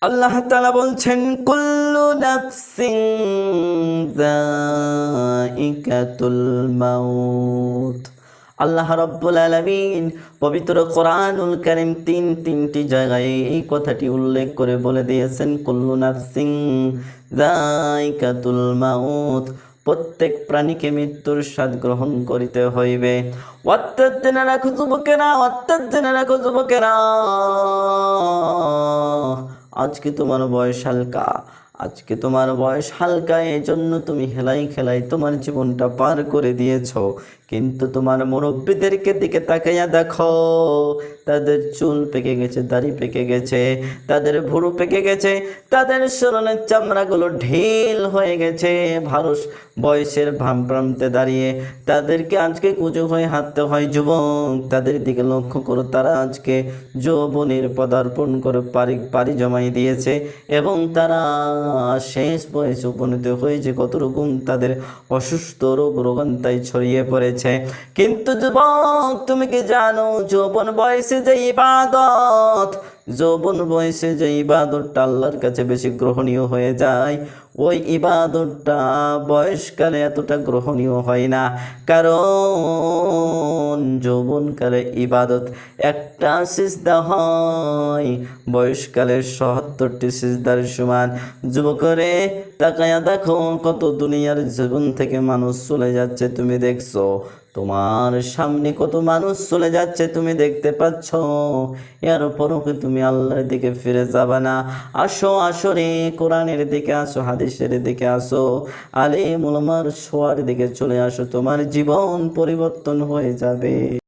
আল্লাহ তাআলা বলছেন কুল্লু নাফসিন যায়িকাতুল মাউত। আল্লাহ রাব্বুল আলামিন পবিত্র কোরআনুল কারীম তিনটি জায়গায় এই কথাটি উল্লেখ করে বলে দিয়েছেন কুল্লু নাফসিন যায়িকাতুল মাউত, প্রত্যেক প্রাণীকে মৃত্যুর স্বাদ গ্রহণ করিতে হইবে। অর্থাৎ জেনে রাখো যুবকেরা, আজকে তোমার বয়স হালকা, এই জন্য তুমি হেলাই খেলাই তোমার জীবনটা পার করে দিয়েছ। কিন্তু তোমার মুরব্বীদেরকে দিকে তাকাইয়া দেখো, তাদের চুল পেকে গেছে, দাড়ি পেকে গেছে, তাদের ভুরু পেকে গেছে, তাদের শরীরের চামড়াগুলো ঢিল হয়ে গেছে, বয়সের প্রান্তে দাঁড়িয়ে তাদেরকে আজকে কুঁজো হয়ে হাঁটতে হয়। যুবক, তাদের দিকে লক্ষ্য করো, তারা আজকে যৌবনের পদার্পণ করে পাড়ি জমাই দিয়েছে এবং তারা শেষ বয়সে উপনীত হয়েছে। কত রকম তাদের অসুস্থ রোগান্তায় ছড়িয়ে পড়েছে। কিন্তু যুবক, তুমি কি জানো যৌবন বয়সে যে ইবাদতটা আল্লাহর কাছে বেশি গ্রহণীয় হয়ে যায়, ওই ইবাদতটা বয়সকালে এতটা গ্রহণীয় হয় না। কারণ যৌবনকালে ইবাদত একটা সিজদা হয়, বয়সকালের ৭৭টি সিজদার সমান। যুবকরে তাকায়া দেখো, কত দুনিয়ার জীবন থেকে মানুষ চলে যাচ্ছে তুমি দেখছো, তোমার সামনে কত মানুষ চলে যাচ্ছে তুমি দেখতে পাচ্ছ। এর পরও কি তুমি আল্লাহর দিকে ফিরে যাবে না? আসো রে, কোরআনের দিকে আসো, হাদিসের দিকে আসো, আলেম ওলামার ছোঁয়ার দিকে চলে আসো, তোমার জীবন পরিবর্তন হয়ে যাবে।